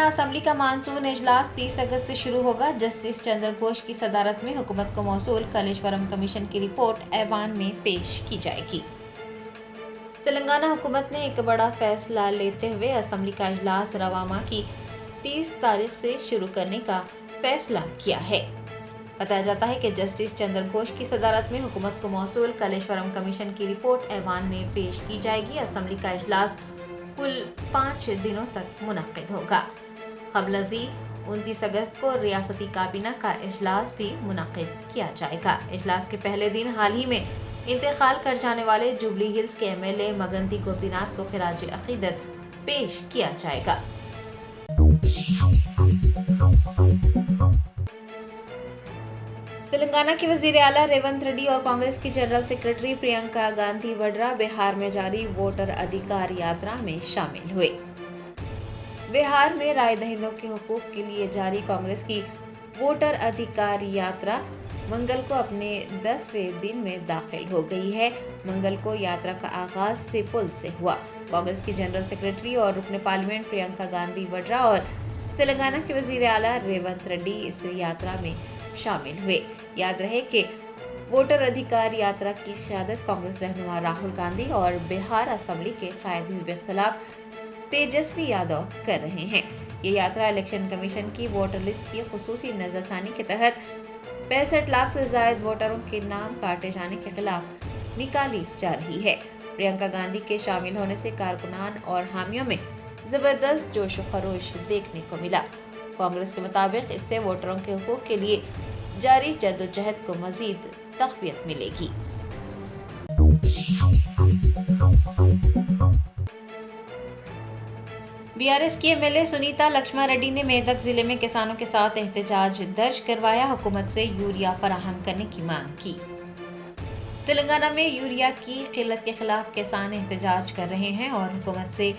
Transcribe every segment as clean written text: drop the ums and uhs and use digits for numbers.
Telangana assembly کا monsoon اجلاس 30 اگست سے شروع ہوگا۔ جسٹس چندر گھوش کی صدارت میں حکومت کو موصول کالیشورم کمیشن کی رپورٹ ایوان میں پیش کی جائے گی۔ تلنگانہ حکومت نے ایک بڑا فیصلہ لیتے ہوئے اسمبلی کا اجلاس رواں ماہ کی 30 تاریخ سے شروع کرنے کا فیصلہ کیا ہے۔ بتایا جاتا ہے کہ جسٹس چندر گھوش کی صدارت میں حکومت کو موصول کالیشورم کمیشن کی رپورٹ ایوان میں پیش کی جائے گی۔ اسمبلی کا اجلاس کل 5 دنوں تک منعقد ہوگا۔ قبل ازیں 29 اگست کو ریاستی کابینہ کا اجلاس بھی منعقد کیا جائے گا۔ اجلاس کے پہلے دن حال ہی میں انتقال کر جانے والے جوبلی ہلز کے MLA مگنتی گوپی ناتھ کو خراج عقیدت پیش کیا جائے گا۔ تلنگانہ کے وزیر اعلیٰ ریونت ریڈی اور کانگریس کی جنرل سیکرٹری پرینکا گاندھی وڈرا بہار میں جاری ووٹر ادھیکار یاترا میں شامل ہوئے۔ بہار میں رائے دہندوں کے حقوق کے لیے جاری کانگریس کی ووٹر ادھیکار یاترا منگل کو اپنے 10ویں دن میں داخل ہو گئی ہے۔ منگل کو یاترا کا آغاز سپول سے ہوا۔ کانگریس کی جنرل سیکرٹری اور رکن پارلیمنٹ پرینکا گاندھی وڈرا اور تلنگانہ کے وزیر اعلیٰ ریونت ریڈی اس یاترا میں شامل ہوئے۔ یاد رہے کہ ووٹر ادھیکار یاترا کی قیادت کانگریس رہنما راہل گاندھی اور بہار اسمبلی کے قائد حزب اختلاف تیجسوی یادو کر رہے ہیں۔ یہ یاترا الیکشن کمیشن کی ووٹر لسٹ کی خصوصی نظر ثانی کے تحت 65 لاکھ سے زائد ووٹروں کے نام کاٹے جانے کے خلاف نکالی جا رہی ہے۔ پرینکا گاندھی کے شامل ہونے سے کارکنان اور حامیوں میں زبردست جوش و خروش دیکھنے کو ملا۔ کانگریس کے مطابق اس سے ووٹروں کے حقوق کے لیے جاری جدوجہد کو مزید تقویت ملے گی۔ BRS کی MLA سنیتا لکشما ریڈی نے میدک ضلع میں کسانوں کے ساتھ احتجاج درج کروایا، حکومت سے یوریا فراہم کرنے کی مانگ کی۔ تلنگانہ میں یوریا کی قلت کے خلاف کسان احتجاج کر رہے ہیں اور حکومت سے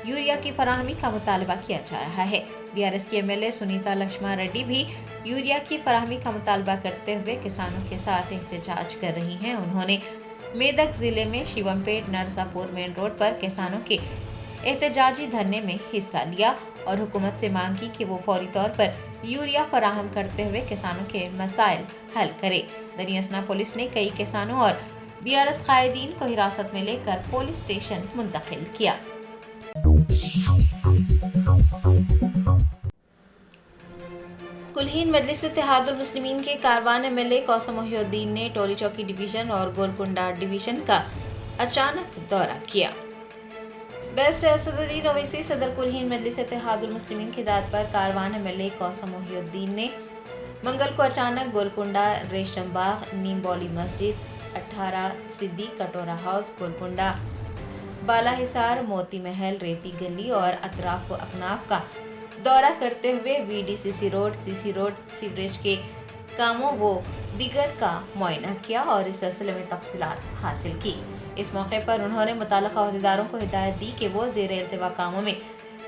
یوریا کی فراہمی کا مطالبہ کیا جا رہا ہے۔ BRS کی MLA سنیتا لکشما ریڈی بھی یوریا کی فراہمی کا مطالبہ کرتے ہوئے کسانوں کے ساتھ احتجاج کر رہی ہیں۔ انہوں نے میدک ضلع میں شیوم پیٹ نرساپور مین روڈ پر کسانوں کے احتجاجی دھرنے میں حصہ لیا اور حکومت سے مانگ کی کہ وہ فوری طور پر یوریا فراہم کرتے ہوئے کسانوں کے مسائل حل کرے۔ دریں اثنا پولیس نے کئی کسانوں اور BRS قائدین کو حراست میں لے کر پولیس اسٹیشن منتقل کیا۔ کلہین مجلس اتحاد المسلمین کے کاروان MLA کوثر محی الدین نے ٹولی چوکی ڈویژن اور گولکنڈہ ڈویژن کا اچانک دورہ کیا۔ بیسٹ اسدالدین اویسی صدر کلہین مجلس اتحاد المسلمین کی ہدایت پر کاروان MLA کوثر محی الدین نے منگل کو اچانک گولکنڈہ، ریشم باغ، نیم بولی مسجد، 18 صدیق کٹورہ ہاؤس، گولکنڈہ، بالا حصار، موتی محل، ریتی گلی اور اطراف و اکناف کا دورہ کرتے ہوئے VDCC road, CC road, sewerage کے کاموں و دیگر کا معائنہ کیا اور اس سلسلے میں تفصیلات حاصل کی۔ اس موقع پر انہوں نے متعلقہ عہدیداروں کو ہدایت دی کہ وہ زیر التوا کاموں میں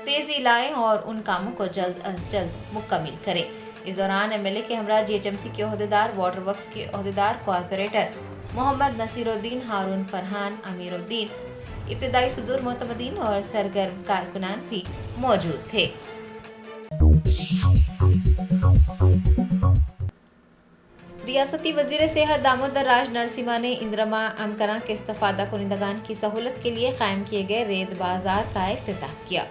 تیزی لائیں اور ان کاموں کو جلد از جلد مکمل کریں۔ اس دوران MLA کے ہمراہ GHMC کے عہدیدار، واٹر ورکس کے عہدیدار، کارپوریٹر محمد نصیر الدین، ہارون فرحان، امیر الدین، ابتدائی صدور معتمدین اور سرگرم کارکنان بھی موجود تھے۔ ریاستی وزیر صحت دامودر راج نرسمہا نے اندرما امکنہ کے استفادہ کنندگان کی سہولت کے لیے قائم کیے گئے ریت بازار کا افتتاح کیا۔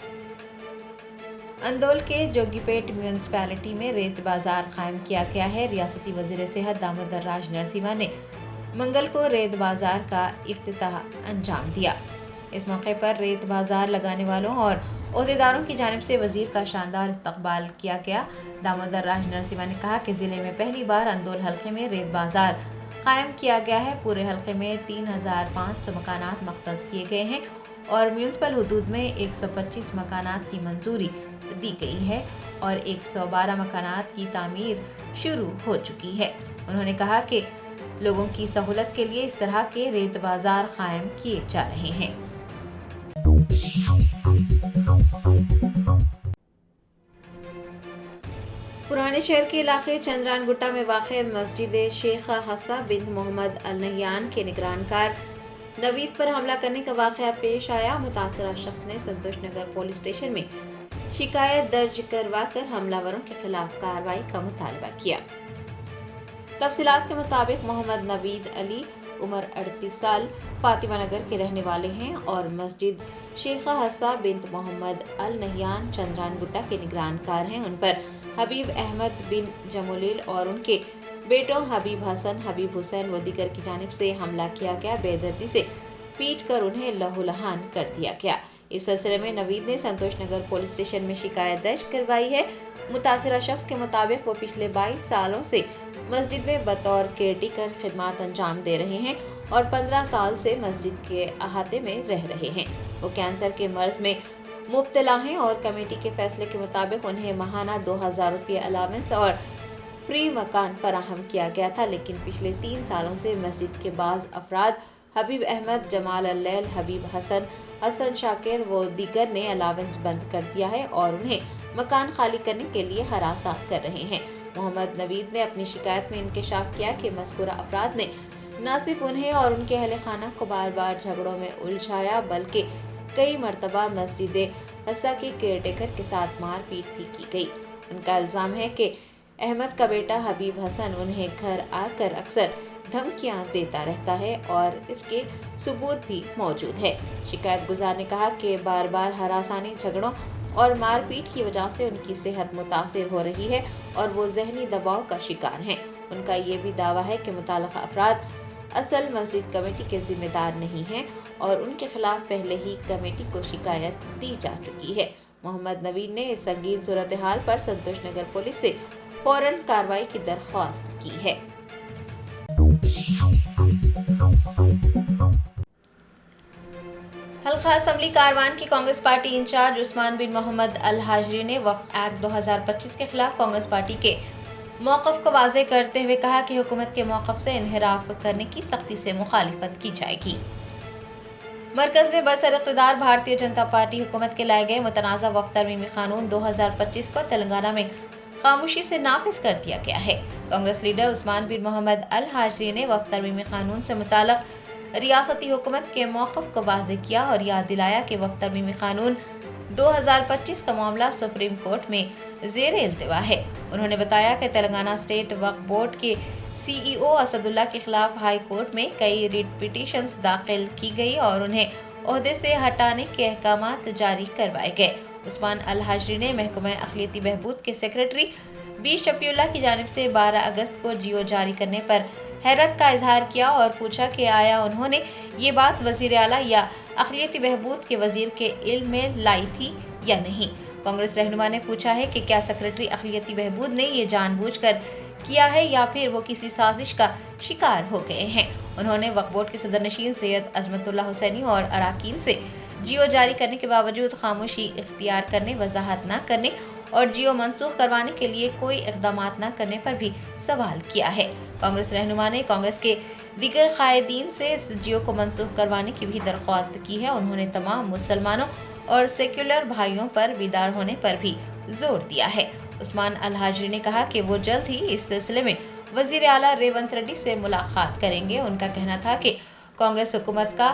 اندول کے جوگی پیٹ میونسپلٹی میں ریت بازار قائم کیا گیا ہے۔ ریاستی وزیر صحت دامودر راج نرسمہا نے منگل کو ریت بازار کا افتتاح انجام دیا۔ اس موقع پر ریت بازار لگانے والوں اور عہدیداروں کی جانب سے وزیر کا شاندار استقبال کیا گیا۔ دامودر راج نرسمہا نے کہا کہ ضلع میں پہلی بار اندول حلقے میں ریت بازار قائم کیا گیا ہے۔ پورے حلقے میں 3500 مکانات مختص کیے گئے ہیں اور میونسپل حدود میں 125 مکانات کی منظوری دی گئی ہے اور 112 مکانات کی تعمیر شروع ہو چکی ہے۔ انہوں نے کہا کہ لوگوں کی سہولت کے لیے اس طرح کے ریت بازار قائم کیے جا رہے ہیں۔ پرانے شہر کے علاقے چندران گٹا میں واقع مسجد شیخ حسہ بنت محمد النہیان کے نگران کار نوید پر حملہ کرنے کا واقعہ پیش آیا۔ متاثرہ شخص نے سنتوش نگر پولیس اسٹیشن میں शिकायत दर्ज करवाकर हमलावरों के खिलाफ कार्रवाई का मुतालबा किया। तफसीलात के मुताबिक मोहम्मद नवीद अली उम्र 38 साल फातिमा नगर के रहने वाले हैं और मस्जिद शेखा हस्सा बिन्त मोहम्मद अल नहियान चंद्रान गुट्टा के निगरानकार हैं। उन पर हबीब अहमद बिन जमुलील और उनके बेटों हबीब हसन, हबीब हुसैन व दीगर की जानिब से हमला किया गया। बेदर्दी से पीट कर उन्हें लहूलुहान कर दिया गया। इस सिलसिले में नवीद ने संतोष नगर पुलिस स्टेशन में शिकायत दर्ज करवाई है। मुतासिरा शख्स के मुताबिक वो पिछले 22 सालों से मस्जिद में बतौर केयरटेकर खिदमत अंजाम दे रहे हैं और 15 साल से मस्जिद के अहाते में रह रहे हैं। वो कैंसर के मर्ज में मुब्तला हैं और कमेटी के फैसले के मुताबिक उन्हें माहाना 2000 रुपये अलावेंस और फ्री मकान फराहम किया गया था, लेकिन पिछले 3 सालों से मस्जिद के बाज़ अफराद हबीब अहमद, जमाल अल्लैल, हबीब हसन, हसन शाकिर व दीगर ने अलावेंस बंद कर दिया है और उन्हें मकान खाली करने के लिए हरासा कर रहे हैं। मोहम्मद नवीद ने अपनी शिकायत में इंकशाफ किया कि मज़कूरा अफराद ने न सिर्फ उन्हें और उनके अहले खाना को बार बार झगड़ों में उलझाया बल्कि कई मरतबा मस्जिद हस्सा के केयरटेकर के साथ मारपीट भी की गई। उनका इल्ज़ाम है कि अहमद का बेटा हबीब हसन उन्हें घर आकर अक्सर धमकियां देता रहता है और इसके सबूत भी मौजूद है। शिकायत गुजार ने कहा कि बार बार हरासानी, झगड़ों और मारपीट की वजह से उनकी सेहत मुतासिर हो रही है और वो जहनी दबाव का शिकार हैं। उनका ये भी दावा है कि मुताल्लिक़ा अफराद असल मस्जिद कमेटी के जिम्मेदार नहीं हैं और उनके खिलाफ पहले ही कमेटी को शिकायत दी जा चुकी है। मोहम्मद नवीद ने इस संगीन सूरत हाल पर संतोष नगर पुलिस से फौरन कार्रवाई की दरख्वास्त की है। हल्का असम्बली कारवान की कांग्रेस पार्टी इंचार्ज उस्मान बिन मोहम्मद अल हाजरी ने वक्फ एक्ट 2025 के खिलाफ कांग्रेस पार्टी के मौक़िफ़ को वाज़ेह करते हुए कहा कि हुकूमत के मौक़िफ़ से इन्हिराफ करने की सख्ती से मुखालिफत की जाएगी। मरकज़ में बरसर इक़्तिदार भारतीय जनता पार्टी हुकूमत के लाए गए मुतनाज़ा वक्फ तरमीमी क़ानून 2025 को तेलंगाना में खामोशी से नाफिज कर दिया गया है। कांग्रेस लीडर उस्मान बिन मोहम्मद अल हाजरी ने वक्फ तरमीमी क़ानून से मुताल्लिक़ रियासती हुकूमत के मौक़िफ़ को वाज़ेह किया और याद दिलाया कि वक्फ तरमीमी क़ानून 2025 का मामला सुप्रीम कोर्ट में ज़ेर इल्तिवा है। उन्होंने बताया कि तेलंगाना स्टेट वक्फ बोर्ड के CEO असदुल्ला के खिलाफ हाई कोर्ट में कई रिट पिटीशंस दाखिल की गई और उन्हें ओहदे से हटाने के अहकामात जारी करवाए गए। उस्मान अल हाजरी ने महकमा अक़लियती बहबूद के सेक्रेटरी बी शफीउल्लाह की जानिब से 12 अगस्त को जियो जारी करने पर हैरत का इजहार किया और पूछा कि आया उन्होंने ये बात वज़ीर आला या अक़लियती बहबूद के वज़ीर के इल्म में लाई थी या नहीं। कांग्रेस रहनुमा ने पूछा है कि क्या सेक्रेटरी अक़लियती बहबूद ने ये जानबूझकर किया है या फिर वो किसी साजिश का शिकार हो गए हैं। उन्होंने वक्फ बोर्ड के सदर नशीन सैयद अज़मतुल्लाह हुसैनी और अराकीन से जियो जारी करने के बावजूद खामोशी इख्तियार करने, वजाहत न करने और जियो मनसूख करवाने के लिए कोई इक़दाम न करने पर भी सवाल किया है। कांग्रेस रहनुमा ने कांग्रेस के दीगर कायदीन से इस जियो को मनसूख करवाने की भी दरख्वास्त की है। उन्होंने तमाम मुसलमानों और सेक्युलर भाइयों पर बेदार होने पर भी जोर दिया है। उस्मान अल हाजरी ने कहा कि वो जल्द ही इस सिलसिले में वज़ीर आला रेवंत रेड्डी से मुलाकात करेंगे। उनका कहना था कि कांग्रेस हुकूमत का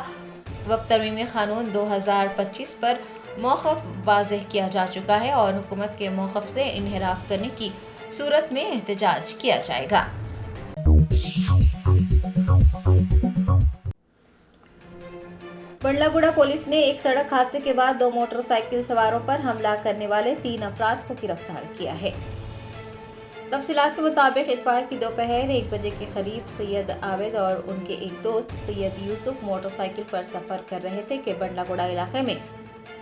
वक्फ तरमीमी क़ानून 2025 पर मौक़िफ़ वाज़ेह किया जा चुका है और हुकूमत के मौक़िफ़ से इन्हिराफ करने की सूरत में एहतजाज किया जाएगा। बंडलागुड़ा पुलिस ने एक सड़क हादसे के बाद 2 मोटरसाइकिल सवारों पर हमला करने वाले 3 अफराद को गिरफ्तार किया है। तफसीलात के मुताबिक इतवार की दोपहर 1 बजे के करीब सैयद आबिद और उनके एक दोस्त सैयद यूसुफ मोटरसाइकिल पर सफर कर रहे थे कि बंडलागुड़ा इलाके में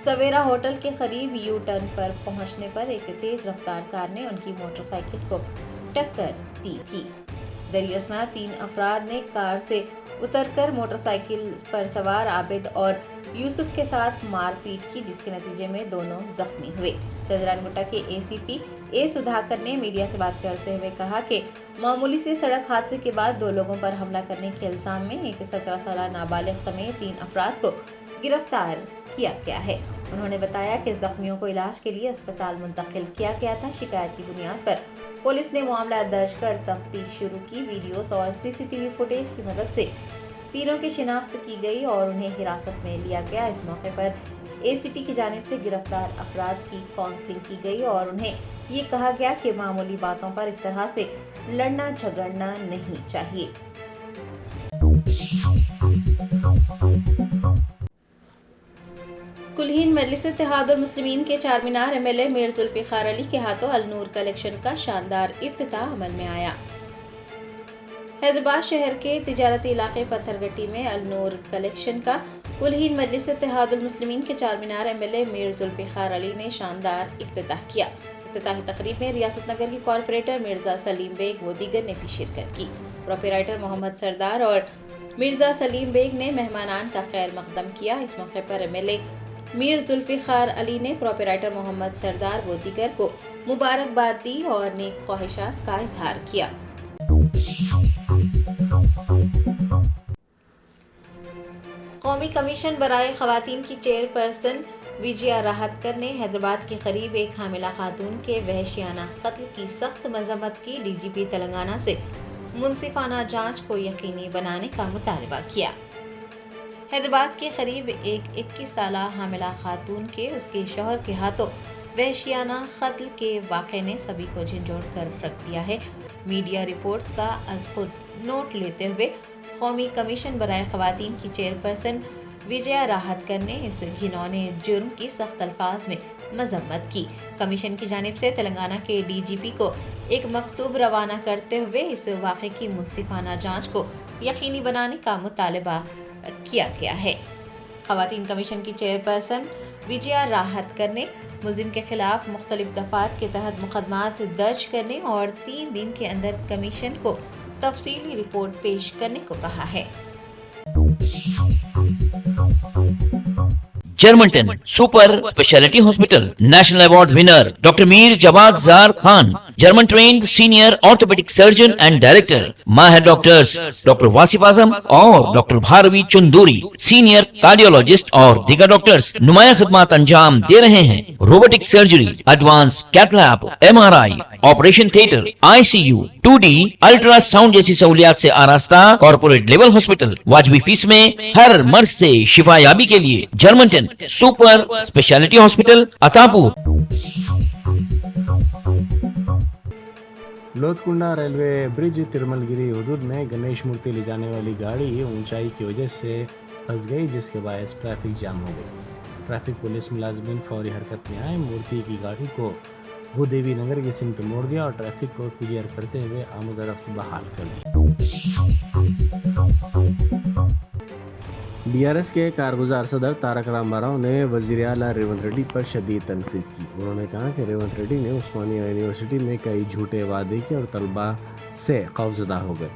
सवेरा होटल के करीब यू टर्न पर पहुंचने पर एक तेज रफ्तार कार ने उनकी मोटरसाइकिल को टक्कर दी थी। दरियासना 3 अफराद ने कार से उतरकर मोटरसाइकिल पर सवार आबिद और यूसुफ के साथ मारपीट की, जिसके नतीजे में दोनों जख्मी हुए। चंद्रान गुट्टा के ACP ए सुधाकर ने मीडिया से बात करते हुए कहा कि मामूली से सड़क हादसे के बाद 2 लोगों पर हमला करने के इल्जाम में एक 17 साल नाबालिग समेत 3 अफराद को गिरफ्तार किया गया है। उन्होंने बताया कि जख्मियों को इलाज के लिए अस्पताल मुंतकिल किया गया था। शिकायत की बुनियाद पर पुलिस ने मामला दर्ज कर तफ्तीश शुरू की। वीडियोस और CCTV फुटेज की मदद से तीनों की शिनाख्त की गई और उन्हें हिरासत में लिया गया। इस मौके पर ACP की जानिब से गिरफ्तार अफराद की काउंसलिंग की गई और उन्हें ये कहा गया कि मामूली बातों पर इस तरह से लड़ना झगड़ना नहीं चाहिए। कुल्हीन मजलिस इत्तेहादुल मुस्लिमीन के चारमीनार MLA मीर जुल्फिकार अली के हाथों अल-नूर कलेक्शन का शानदार इफ्तिताह अमल में आया। हैदराबाद शहर के तिजारती इलाके पत्थरगट्टी में अल-नूर कलेक्शन का कुल्हीन मजलिस इत्तेहादुल मुस्लिमीन के चारमीनार MLA मीर जुल्फिकार अली ने शानदार इफ्तिताह किया। इफ्तिताही तकरीब में रियासत नगर की कॉर्पोरेटर मिर्जा सलीम बेग व दीगर ने भी शिरकत की। प्रोपराइटर मोहम्मद सरदार और मिर्जा सलीम बेग ने मेहमानान का खैर मकदम किया। इस मौके पर MLA मीर जुल्फिकार अली ने प्रोपराइटर मोहम्मद सरदार व दीगर को मुबारकबाद दी और नेक ख्वाहिशात का इजहार किया। कौमी कमीशन बराए खवातीन की चेयरपर्सन विजया राहतकर ने हैदराबाद के करीब एक हामिला खातून के वहशियाना कत्ल की सख्त मजम्मत की। DGP तेलंगाना से मुंसिफाना जांच को यकीनी बनाने का मुतालबा किया। हैदराबाद के करीब एक 21 साला हामिला खातून के उसके शौहर के हाथों वहशियाना कत्ल के वाक़े ने सभी को झंझोड़ कर रख दिया है। मीडिया रिपोर्ट्स का अज़ खुद नोट लेते हुए कौमी कमीशन बराए खवातीन की चेयरपर्सन विजया राहतकर ने इस घिनौने जुर्म की सख्त अल्फाज में मजम्मत की। कमीशन की जानिब से तेलंगाना के DGP को एक मकतूब रवाना करते हुए इस वाक़े की मुंसिफाना जांच को यकीनी बनाने का मुतालबा किया गया है। खवातीन कमीशन की चेयरपर्सन विजया राहतकर ने मुल्जिम के खिलाफ मुख्तलिफ दफात के तहत मुकदमात दर्ज करने और 3 दिन के अंदर कमीशन को तफसीली रिपोर्ट पेश करने को कहा है। Germanton super speciality hospital national award winner doctor Mir Jawad Zar Khan, German trained senior orthopaedic surgeon and director, माहिर डॉक्टर्स डॉक्टर वासिफ आजम और doctor Bharvi Chanduri, senior cardiologist और दीगर डॉक्टर्स नुमाया खिदमत अंजाम दे रहे हैं। Robotic surgery, advance cath lab, MRI, operation theatre, ICU, 2D ultrasound जैसी सहूलियात से आरास्ता कॉर्पोरेट लेवल हॉस्पिटल। वाजबी फीस में हर मर्ज से शिफायाबी के लिए Germanton super speciality hospital Attapur. Lothkunta railway bridge Tirumalgiri हदूद में गणेश मूर्ति ले जाने वाली गाड़ी ऊंचाई की वजह से फंस गई, जिसके बायस ट्रैफिक जाम हो गई। ट्रैफिक पुलिस मुलाजमीन फौरी हरकत में आए, मूर्ति की गाड़ी को भूदेवी नगर की सिमत मोड़ दिया और ट्रैफिक को क्लियर करते हुए आमद-ओ-रफ्त बहाल कर दी। BRS के कारगुजार सदर तारक रामाराव ने वज़ीर आला रेवंत रेड्डी पर शदीद तनकीद की। उन्होंने कहा कि रेवंत रेड्डी ने उस्मानिया यूनिवर्सिटी में कई झूठे वादे किए और तलबा से खौफजदा हो गए।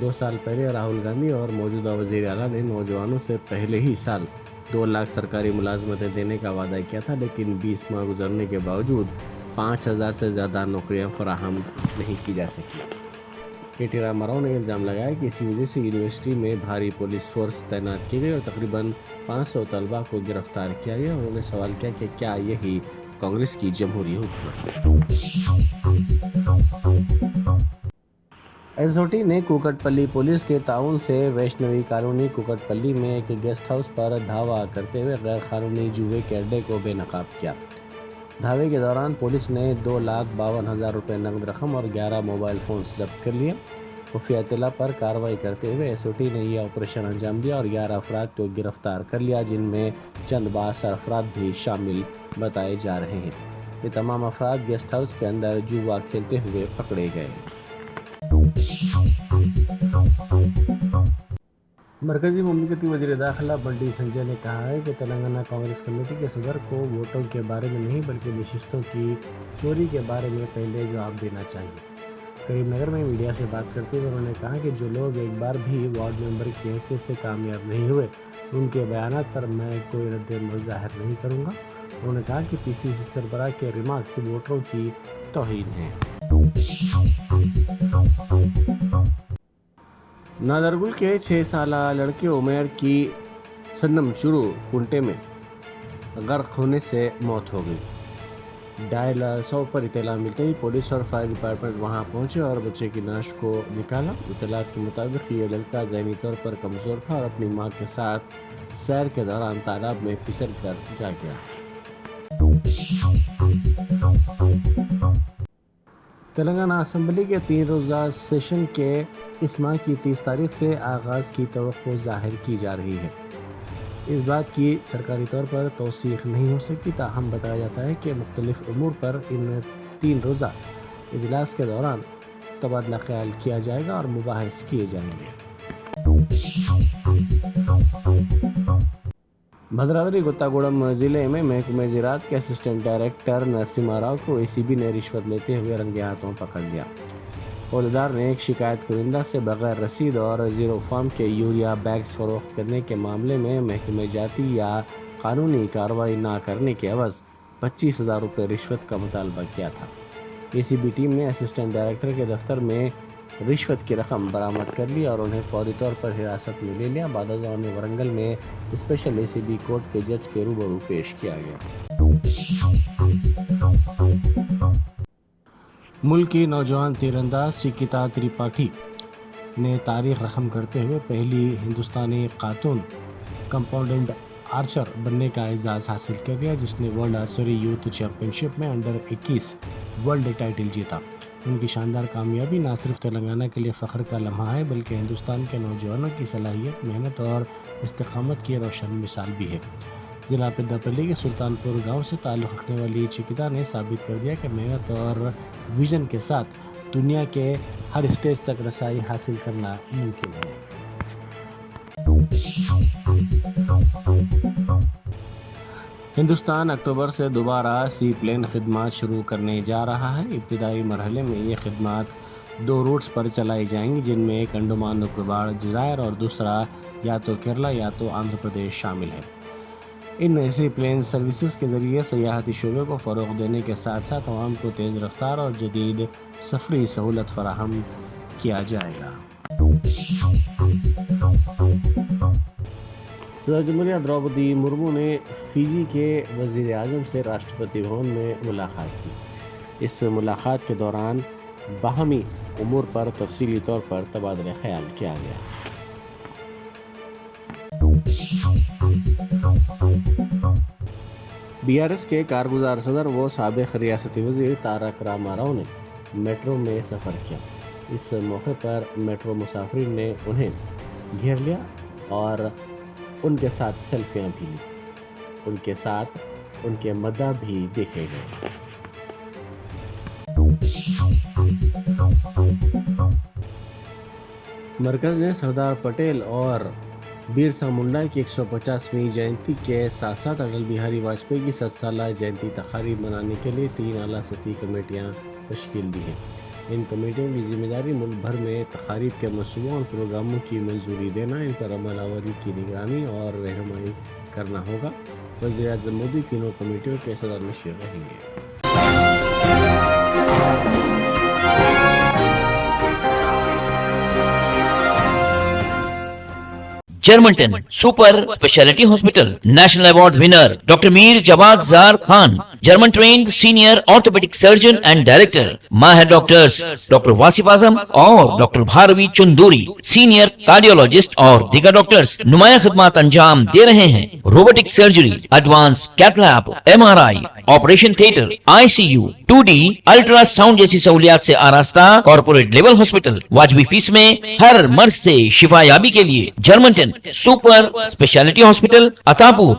2 साल पहले राहुल गांधी और मौजूदा वज़ीर आला ने नौजवानों से पहले ही साल 2 लाख सरकारी मुलाजमतें देने का वादा किया था, लेकिन 20 माह गुजरने के बावजूद 5000 से ज़्यादा नौकरियां फराहम नहीं की जा सकी। KT रामाराव ने इल्ज़ाम लगाया कि इसी वजह से यूनिवर्सिटी में भारी पुलिस फोर्स तैनात की गई और तकरीबन 500 तलबा को गिरफ्तार किया गया। उन्होंने सवाल किया कि क्या यही कांग्रेस की जमहूरी हुकूमत है। SOT ने कुकटपल्ली पुलिस के ताउन से वैष्णवी कॉलोनी कुकटपल्ली में एक गेस्ट हाउस पर धावा करते हुए गैर कानूनी जुए के अड्डे को बेनकाब किया। धावे के दौरान पुलिस ने 2,52,000 रुपये नकद रकम और 11 मोबाइल फ़ोन जब्त कर लिए। खुफिया इत्तला पर कार्रवाई करते हुए SOT ने यह ऑपरेशन अंजाम दिया और 11 अफराद को गिरफ्तार कर लिया, जिनमें चंद बासर अफराद भी शामिल बताए जा रहे हैं। ये तमाम अफराद गेस्ट हाउस के अंदर जुआ खेलते हुए पकड़े गए। मरकजी मुमलिकती वज़ीर दाखिला बंडी संजय ने कहा है कि तेलंगाना कांग्रेस कमेटी के सदर को वोटों के बारे में नहीं बल्कि नशिस्तों की चोरी के बारे में पहले जवाब देना चाहिए। करीमनगर में मीडिया से बात करते हुए उन्होंने कहा कि जो लोग एक बार भी वार्ड मेंबर की हैसियत से कामयाब नहीं हुए, उनके बयानात पर मैं कोई रद्द-ए-अमल ज़ाहिर नहीं करूँगा। उन्होंने कहा कि PCC सरबराह के रिमार्क्स वोटरों की तौहीन है। नादरगुल के 6 साला लड़के उमैर की सन्नम शुरू कुंटे में गर्क होने से मौत हो गई। डायल 100 पर इत्तला मिलते ही पुलिस और फायर डिपार्टमेंट वहां पहुंचे और बच्चे की लाश को निकाला। इत्तलात के मुताबिक ये लड़का ज़हनी तौर पर कमज़ोर था और अपनी मां के साथ सैर के दौरान तालाब में फिसल कर जा गया। तेलंगाना असम्बली के 3 रोज़ा सेशन के इस माह की 30 तारीख से आगाज़ की तवक्को ज़ाहिर की जा रही है। इस बात की सरकारी तौर पर तौसीख नहीं हो सकती, ताहम बताया जाता है कि मुख्तलिफ उमूर पर इन 3 रोज़ा इजलास के दौरान तबादला ख्याल किया जाएगा और मुबाहिस किए जाएंगे। भद्रावती गुत्तागुड़म ज़िले में महकमे ज़राअत के असिस्टेंट डायरेक्टर नरसिम्हा राव को एसीबी ने रिश्वत लेते हुए रंगे हाथों पकड़ लिया। औहदेदार ने एक शिकायत कुरिंदा से बगैर रसीद और जीरो फार्म के यूरिया बैग्स फरोख्त करने के मामले में महकमे जाती या कानूनी कार्रवाई ना करने के एवज़ 25,000 रुपये रिश्वत का मुतालबा किया था। एसीबी टीम ने असिस्टेंट डायरेक्टर के दफ्तर में रिश्वत की रकम बरामद कर ली और उन्हें फौरी तौर पर हिरासत में ले लिया। बाद उन्हें वरंगल में स्पेशल एसीबी कोर्ट के जज के रूबरू पेश किया गया। मुल्क की नौजवान तीरंदाज चिकिता त्रिपाठी ने तारीख रकम करते हुए पहली हिंदुस्तानी खातून कंपाउंडेड आर्चर बनने का एजाज़ हासिल कर लिया, जिसने वर्ल्ड आर्चरी यूथ चैम्पियनशिप में अंडर 21 वर्ल्ड टाइटल जीता। उनकी शानदार कामयाबी न सिर्फ तेलंगाना के लिए फ़ख्र का लम्हा है, बल्कि हिंदुस्तान के नौजवानों की सलाहियत, मेहनत और इस्तिकामत की रोशन मिसाल भी है। जिला पेद्दापल्ली के सुल्तानपुर गांव से ताल्लुक़ रखने वाली चिकिता ने साबित कर दिया कि मेहनत और विज़न के साथ दुनिया के हर स्टेज तक रसाई हासिल करना मुमकिन है। हिंदुस्तान अक्टूबर से दोबारा सी प्लेन खिदमात शुरू करने जा रहा है। इब्तिदाई मरहले में ये खिदमात 2 रूट्स पर चलाई जाएंगी, जिनमें एक अंडमान निकोबार जज़ायर और दूसरा या तो केरला या तो आंध्र प्रदेश शामिल है। इन सी प्लेन सर्विसेज के ज़रिए सयाहती शोबे को फ़रोग़ देने के साथ साथ आवाम को तेज़ रफ्तार और जदीद सफ़री सहूलत फराहम किया जाएगा। सदर जमहूरिया द्रौपदी मुर्मू ने फ़िजी के वज़ीर आज़म से राष्ट्रपति भवन में मुलाकात की। इस मुलाकात के दौरान बाहमी उमूर पर तफसीली तौर पर तबादला ख्याल किया गया। बीआरएस के कारगुजार सदर व साबिक़ रियासती वज़ीर तारक रामाराव ने मेट्रो में सफ़र किया। इस मौके पर मेट्रो मुसाफिर ने उन्हें घेर लिया और उनके साथ सेल्फियां भी ली। उनके साथ उनके मद्दा भी देखे गए। मरकज़ ने सरदार पटेल और बिरसा मुंडा की 150वीं जयंती के साथ साथ अटल बिहारी वाजपेयी की 7 साला जयंती तक़रीब मनाने के लिए 3 आला सतही कमेटियाँ तश्कील दी हैं। इन कमेटियों की जिम्मेदारी मुल्क भर में तक़रीब के मंसूबों और प्रोग्रामों की मंजूरी देना, इन पर अमल आवरी की निगरानी और रहनुमाई करना होगा। वज़ीर-ए-आज़म मोदी तीनों कमेटियों के सदर नशीर रहेंगे। Germanton super speciality hospital national award winner doctor Mir Jawad Zar Khan, German trained senior orthopaedic surgeon and director, माहिर डॉक्टर्स डॉक्टर वासिफ आजम और doctor Bharvi Chunduri, senior cardiologist और दीगर डॉक्टर्स नुमाया खिदमत अंजाम दे रहे हैं। Robotic surgery, advance cath lab, MRI, operation theatre, ICU, 2D ultrasound जैसी सहूलियात से आरास्ता कॉर्पोरेट लेवल हॉस्पिटल। वाजबी फीस में हर मर्ज से शिफायाबी के लिए Germanton super speciality hospital, Attapur,